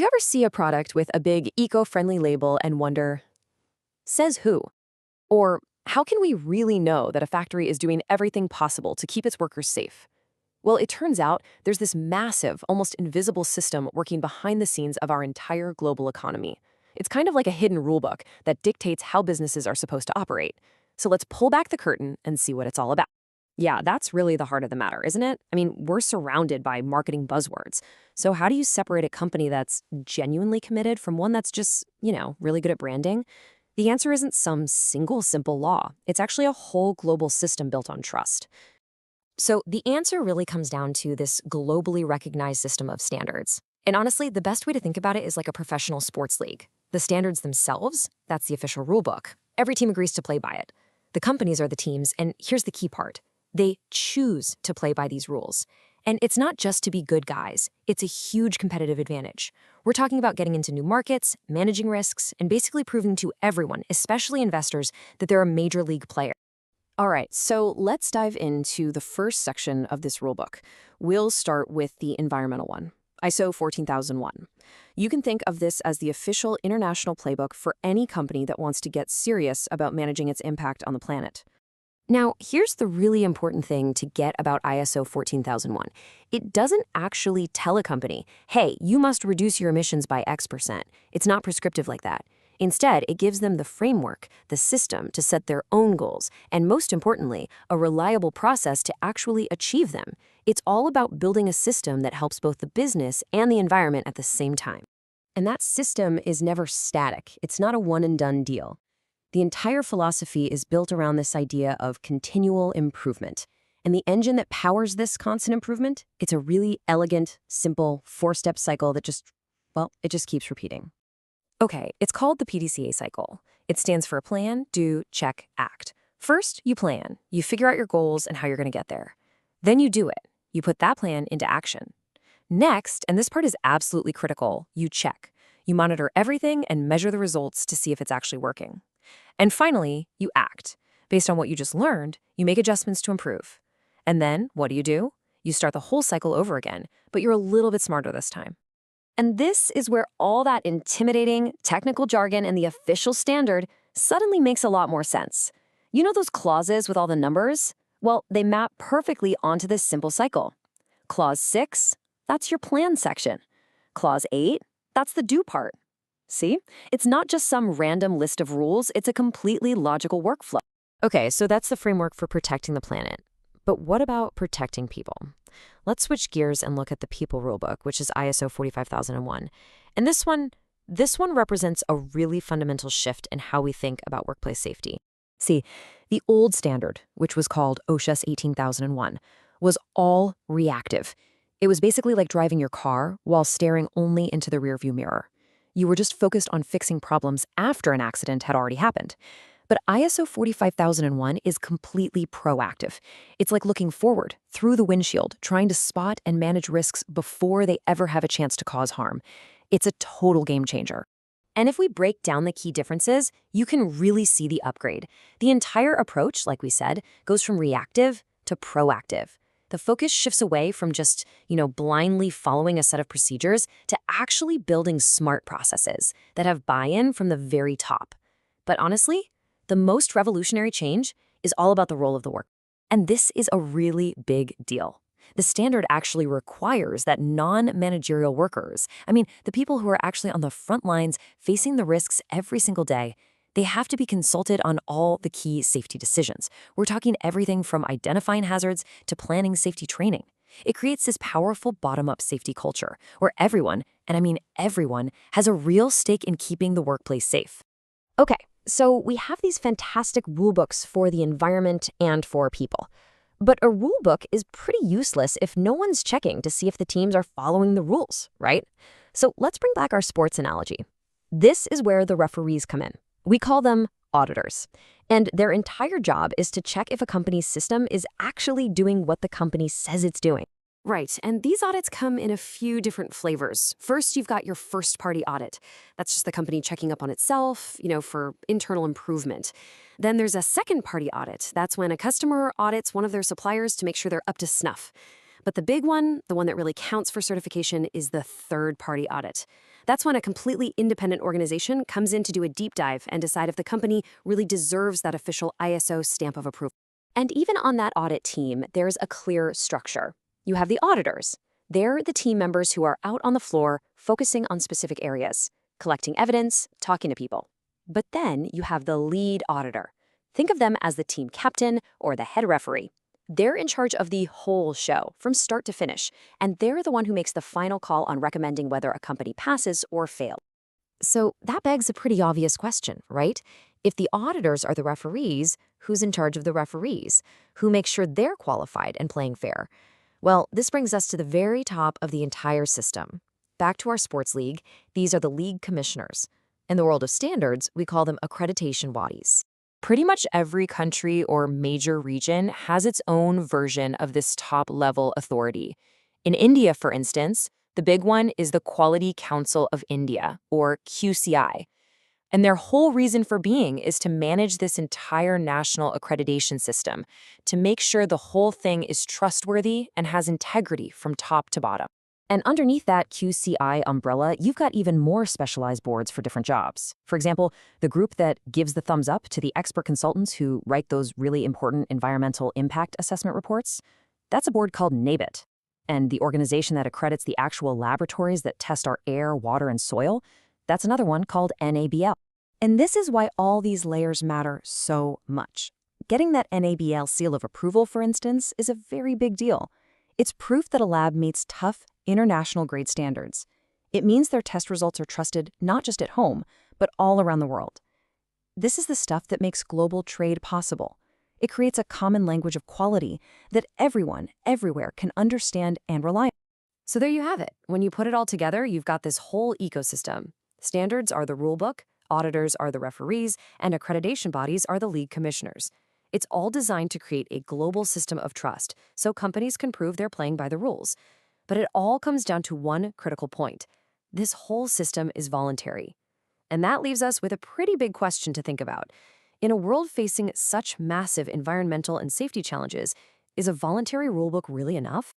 ever see a product with a big eco-friendly label and wonder, says who? Or how can we really know that a factory is doing everything possible to keep its workers safe? Well, it turns out there's this massive, almost invisible system working behind the scenes of our entire global economy. It's kind of like a hidden rulebook that dictates how businesses are supposed to operate. So let's pull back the curtain and see what it's all about. Yeah, that's really the heart of the matter, isn't it? I mean, we're surrounded by marketing buzzwords. So how do you separate a company that's genuinely committed from one that's just, really good at branding? The answer isn't some single simple law. It's actually a whole global system built on trust. So the answer really comes down to this globally recognized system of standards. And honestly, the best way to think about it is like a professional sports league. The standards themselves, that's the official rule book. Every team agrees to play by it. The companies are the teams, and here's the key part. They choose to play by these rules. And it's not just to be good guys. It's a huge competitive advantage. We're talking about getting into new markets, managing risks, and basically proving to everyone, especially investors, that they're a major league player. All right, so let's dive into the first section of this rulebook. We'll start with the environmental one, ISO 14001. You can think of this as the official international playbook for any company that wants to get serious about managing its impact on the planet. Now, here's the really important thing to get about ISO 14001. It doesn't actually tell a company, hey, you must reduce your emissions by X%. It's not prescriptive like that. Instead, it gives them the framework, the system to set their own goals, and most importantly, a reliable process to actually achieve them. It's all about building a system that helps both the business and the environment at the same time. And that system is never static. It's not a one-and-done deal. The entire philosophy is built around this idea of continual improvement. And the engine that powers this constant improvement, it's a really elegant, simple, four-step cycle that just keeps repeating. Okay, it's called the PDCA cycle. It stands for plan, do, check, act. First, you plan. You figure out your goals and how you're going to get there. Then you do it. You put that plan into action. Next, and this part is absolutely critical, you check. You monitor everything and measure the results to see if it's actually working. And finally, you act. Based on what you just learned, you make adjustments to improve. And then, what do? You start the whole cycle over again, but you're a little bit smarter this time. And this is where all that intimidating technical jargon and the official standard suddenly makes a lot more sense. You know those clauses with all the numbers? Well, they map perfectly onto this simple cycle. Clause 6, that's your plan section. Clause 8, that's the do part. See? It's not just some random list of rules, it's a completely logical workflow. Okay, so that's the framework for protecting the planet. But what about protecting people? Let's switch gears and look at the people rulebook, which is ISO 45001. And this one represents a really fundamental shift in how we think about workplace safety. See, the old standard, which was called OSHA 18001, was all reactive. It was basically like driving your car while staring only into the rearview mirror. You were just focused on fixing problems after an accident had already happened. But ISO 45001 is completely proactive. It's like looking forward, through the windshield, trying to spot and manage risks before they ever have a chance to cause harm. It's a total game changer. And if we break down the key differences, you can really see the upgrade. The entire approach, like we said, goes from reactive to proactive. The focus shifts away from just, blindly following a set of procedures to actually building smart processes that have buy-in from the very top. But honestly, the most revolutionary change is all about the role of the worker. And this is a really big deal. The standard actually requires that non-managerial workers, the people who are actually on the front lines facing the risks every single day, they have to be consulted on all the key safety decisions. We're talking everything from identifying hazards to planning safety training. It creates this powerful bottom-up safety culture where everyone, and I mean everyone, has a real stake in keeping the workplace safe. Okay. So we have these fantastic rule books for the environment and for people. But a rule book is pretty useless if no one's checking to see if the teams are following the rules, right? So let's bring back our sports analogy. This is where the referees come in. We call them auditors. And their entire job is to check if a company's system is actually doing what the company says it's doing. Right, and these audits come in a few different flavors. First, you've got your first-party audit. That's just the company checking up on itself, for internal improvement. Then there's a second-party audit. That's when a customer audits one of their suppliers to make sure they're up to snuff. But the big one, the one that really counts for certification, is the third-party audit. That's when a completely independent organization comes in to do a deep dive and decide if the company really deserves that official ISO stamp of approval. And even on that audit team, there's a clear structure. You have the auditors. They're the team members who are out on the floor focusing on specific areas, collecting evidence, talking to people. But then you have the lead auditor. Think of them as the team captain or the head referee. They're in charge of the whole show, from start to finish, and they're the one who makes the final call on recommending whether a company passes or fails. So that begs a pretty obvious question, right? If the auditors are the referees, who's in charge of the referees? Who makes sure they're qualified and playing fair? Well, this brings us to the very top of the entire system. Back to our sports league, these are the league commissioners. In the world of standards, we call them accreditation bodies. Pretty much every country or major region has its own version of this top-level authority. In India, for instance, the big one is the Quality Council of India, or QCI. And their whole reason for being is to manage this entire national accreditation system, to make sure the whole thing is trustworthy and has integrity from top to bottom. And underneath that QCI umbrella, you've got even more specialized boards for different jobs. For example, the group that gives the thumbs up to the expert consultants who write those really important environmental impact assessment reports, that's a board called NABIT. And the organization that accredits the actual laboratories that test our air, water, and soil, that's another one called NABL. And this is why all these layers matter so much. Getting that NABL seal of approval, for instance, is a very big deal. It's proof that a lab meets tough, international grade standards. It means their test results are trusted not just at home, but all around the world. This is the stuff that makes global trade possible. It creates a common language of quality that everyone, everywhere can understand and rely on. So there you have it. When you put it all together, you've got this whole ecosystem. Standards are the rule book, auditors are the referees, and accreditation bodies are the league commissioners. It's all designed to create a global system of trust so companies can prove they're playing by the rules. But it all comes down to one critical point. This whole system is voluntary. And that leaves us with a pretty big question to think about. In a world facing such massive environmental and safety challenges, is a voluntary rulebook really enough?